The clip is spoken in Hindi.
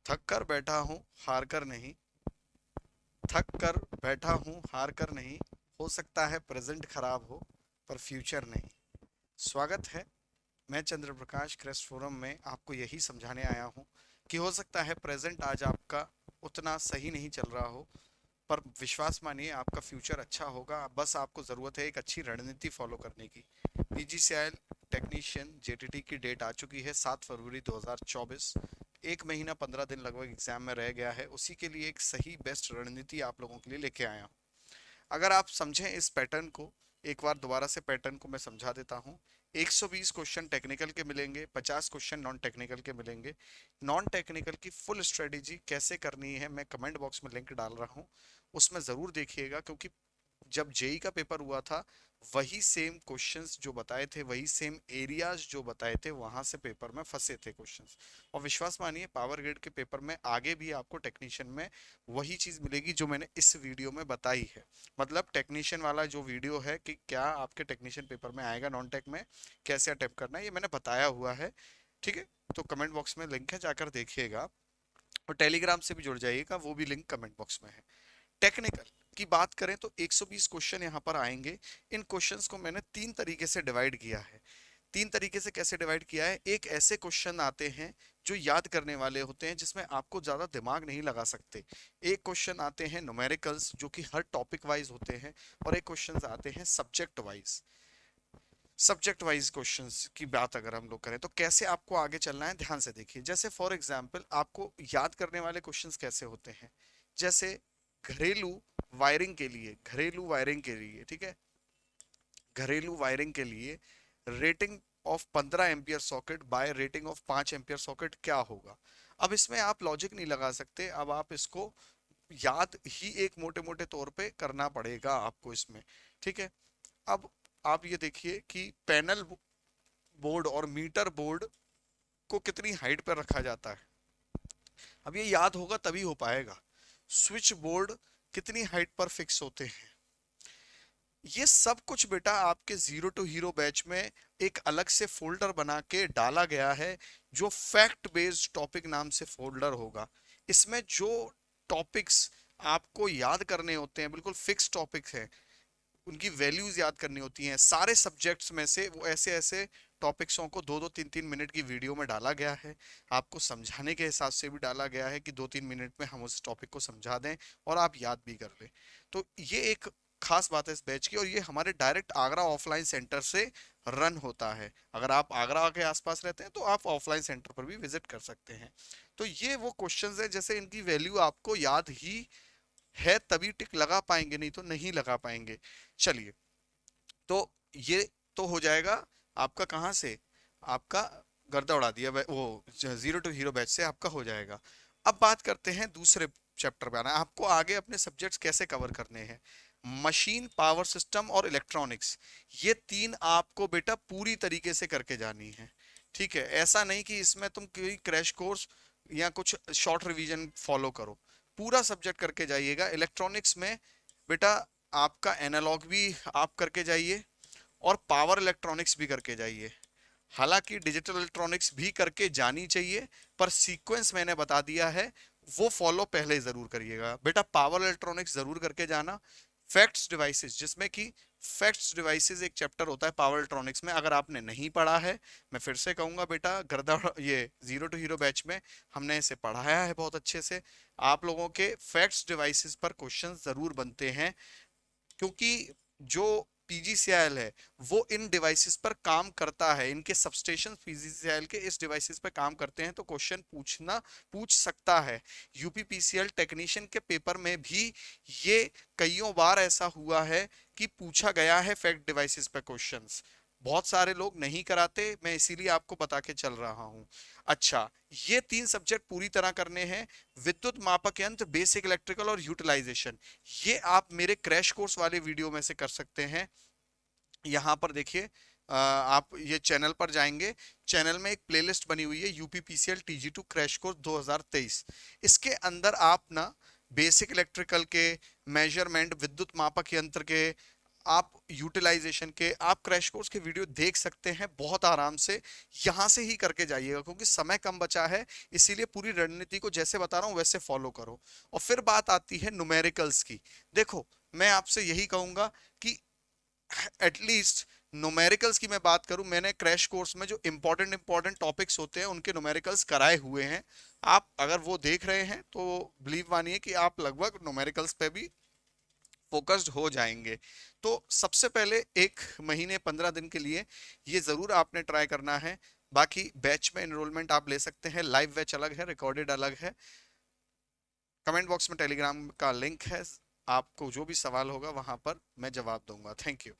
थक कर बैठा हूँ हार कर नहीं, थक कर बैठा हूँ हार कर नहीं, हो सकता है प्रेजेंट खराब हो पर फ्यूचर नहीं। स्वागत है, मैं चंद्र प्रकाश क्रेस्ट फोरम में आपको यही समझाने आया हूँ कि हो सकता है प्रेजेंट आज आपका उतना सही नहीं चल रहा हो, पर विश्वास मानिए आपका फ्यूचर अच्छा होगा। बस आपको ज़रूरत है एक अच्छी रणनीति फॉलो करने की। पीजीसीएल टेक्नीशियन जेटीटी की डेट आ चुकी है 7 फरवरी 2024। एक महीना 15 दिन लगभग एग्जाम में रह गया है, उसी के लिए एक सही बेस्ट रणनीति आप लोगों के लिए लेके आया हूँ। अगर आप समझें इस पैटर्न को, एक बार दोबारा से पैटर्न को मैं समझा देता हूँ। 120 क्वेश्चन टेक्निकल के मिलेंगे, 50 क्वेश्चन नॉन टेक्निकल के मिलेंगे। नॉन टेक्निकल की फुल स्ट्रेटेजी कैसे करनी है मैं कमेंट बॉक्स में लिंक डाल रहा हूँ, उसमें ज़रूर देखिएगा, क्योंकि जब जेई का पेपर हुआ था वही सेम क्वेश्चंस जो बताए थे, वही सेम एरियाज जो बताए थे, वहां से पेपर में फंसे थे क्वेश्चंस। और विश्वास मानिए पावर ग्रिड के पेपर में आगे भी आपको टेक्नीशियन में वही चीज मिलेगी जो मैंने इस वीडियो में बताई है। मतलब टेक्नीशियन वाला जो वीडियो है कि क्या आपके टेक्नीशियन पेपर में आएगा नॉन टेक में, कैसे अटेम्प्ट करना है, ये मैंने बताया हुआ है। ठीक है, तो कमेंट बॉक्स में लिंक है, जाकर देखिएगा। और टेलीग्राम से भी जुड़ जाइएगा, वो भी लिंक कमेंट बॉक्स में है। टेक्निकल की बात करें तो 120 क्वेश्चन यहाँ पर आएंगे। इन क्वेश्चंस को मैंने तीन तरीके से डिवाइड किया है। तीन तरीके से कैसे डिवाइड किया है, एक ऐसे क्वेश्चन आते हैं जो याद करने वाले होते हैं जिसमें आपको ज्यादा दिमाग नहीं लगा सकते। एक क्वेश्चन आते हैं न्यूमेरिकल्स जो कि हर टॉपिक वाइज होते हैं, और एक क्वेश्चन आते हैं subject wise. Subject wise questions की बात अगर हम लोग करें तो कैसे आपको आगे चलना है ध्यान से देखिए। जैसे फॉर एग्जांपल आपको याद करने वाले क्वेश्चंस कैसे होते हैं, जैसे घरेलू वायरिंग के लिए, घरेलू वायरिंग के लिए, ठीक है, घरेलू वायरिंग के लिए rating of 15 ampere socket by rating of 5 ampere socket क्या होगा। अब इसमें आप लॉजिक नहीं लगा सकते, अब आप इसको याद ही एक मोटे मोटे तौर पे करना पड़ेगा आपको इसमें। ठीक है, अब आप ये देखिए कि पैनल बोर्ड और मीटर बोर्ड को कितनी हाइट पर रखा जाता है। अब ये याद होगा तभी हो पाएगा। स्विच बोर्ड कितनी हाइट पर फिक्स होते हैं। ये सब कुछ बेटा आपके जीरो टू हीरो बैच में एक अलग से फोल्डर बना के डाला गया है, जो फैक्ट बेस्ड टॉपिक नाम से फोल्डर होगा। इसमें जो टॉपिक्स आपको याद करने होते हैं बिल्कुल फिक्स टॉपिक्स हैं, उनकी वैल्यूज याद करनी होती हैं सारे सब्जेक्ट्स में से, वो ऐसे ऐसे टॉपिक्सों को दो दो तीन तीन मिनट की वीडियो में डाला गया है। आपको समझाने के हिसाब से भी डाला गया है कि 2-3 मिनट में हम उस टॉपिक को समझा दें और आप याद भी कर लें। तो ये एक खास बात है इस बैच की, और ये हमारे डायरेक्ट आगरा ऑफलाइन सेंटर से रन होता है। अगर आप आगरा के आसपास रहते हैं तो आप ऑफलाइन सेंटर पर भी विजिट कर सकते हैं। तो ये वो क्वेश्चंस है जैसे इनकी वैल्यू आपको याद ही है तभी टिक लगा पाएंगे, नहीं तो नहीं लगा पाएंगे। चलिए, तो ये तो हो जाएगा आपका, कहाँ से आपका गर्दा उड़ा दिया वो जीरो टू हीरो बैच से आपका हो जाएगा। अब बात करते हैं दूसरे चैप्टर पे आना, आपको आगे अपने सब्जेक्ट्स कैसे कवर करने हैं। मशीन, पावर सिस्टम और इलेक्ट्रॉनिक्स, ये तीन आपको बेटा पूरी तरीके से करके जानी है। ठीक है, ऐसा नहीं कि इसमें तुम कोई क्रैश कोर्स या कुछ शॉर्ट रिवीजन फॉलो करो, पूरा सब्जेक्ट करके जाइएगा। इलेक्ट्रॉनिक्स में बेटा आपका एनालॉग भी आप करके जाइए और पावर इलेक्ट्रॉनिक्स भी करके जाइए। हालांकि डिजिटल इलेक्ट्रॉनिक्स भी करके जानी चाहिए, पर सीक्वेंस मैंने बता दिया है, वो फॉलो पहले जरूर करिएगा। बेटा पावर इलेक्ट्रॉनिक्स जरूर करके जाना। फैक्ट्स डिवाइसेस, जिसमें कि फैक्ट्स डिवाइसेस एक चैप्टर होता है पावर इलेक्ट्रॉनिक्स में, अगर आपने नहीं पढ़ा है मैं फिर से कहूंगा बेटा, गर्दा ये जीरो टू हीरो बैच में हमने इसे पढ़ाया है बहुत अच्छे से। आप लोगों के फैक्ट्स डिवाइसेस पर क्वेश्चन जरूर बनते हैं, क्योंकि जो पीजीसीएल है वो इन डिवाइसेस पर काम करता है, इनके सबस्टेशन पीजीसीएल के इस डिवाइसेस पर काम करते हैं, तो क्वेश्चन पूछ सकता है। यूपीपीसीएल टेक्नीशियन के पेपर में भी ये कईयों बार ऐसा हुआ है कि पूछा गया है फैक्ट डिवाइसेस पर क्वेश्चंस। बहुत सारे लोग नहीं कराते, मैं इसीलिए आपको बता के चल रहा हूं। अच्छा, ये तीन सब्जेक्ट पूरी तरह करने हैं। विद्युत मापक यंत्र, बेसिक इलेक्ट्रिकल और यूटिलाइजेशन, ये आप मेरे क्रैश कोर्स वाले वीडियो में से कर सकते हैं। यहाँ पर देखिए, आप ये चैनल पर जाएंगे, चैनल में एक प्लेलिस्ट बनी हुई है यूपीपीसीएल टीजी2 क्रैश कोर्स 2023। इसके अंदर आप ना बेसिक इलेक्ट्रिकल के, मेजरमेंट, विद्युत मापक यंत्र के, आप यूटिलाइजेशन के, आप क्रैश कोर्स के वीडियो देख सकते हैं बहुत आराम से। यहाँ से ही करके जाइएगा क्योंकि समय कम बचा है, इसीलिए पूरी रणनीति को जैसे बता रहा हूँ वैसे फॉलो करो। और फिर बात आती है न्यूमेरिकल्स की। देखो, मैं आपसे यही कहूंगा कि एटलीस्ट न्यूमेरिकल्स की मैं बात करूं, मैंने क्रैश कोर्स में जो इंपॉर्टेंट इंपॉर्टेंट टॉपिक्स होते हैं उनके न्यूमेरिकल्स कराए हुए हैं। आप अगर वो देख रहे हैं तो बिलीव मानिए कि आप लगभग न्यूमेरिकल्स पे भी फोकस्ड हो जाएंगे। तो सबसे पहले एक महीने 15 दिन के लिए ये जरूर आपने ट्राई करना है। बाकी बैच में एनरोलमेंट आप ले सकते हैं, लाइव बैच अलग है, रिकॉर्डेड अलग है। कमेंट बॉक्स में टेलीग्राम का लिंक है, आपको जो भी सवाल होगा वहां पर मैं जवाब दूंगा। Thank you.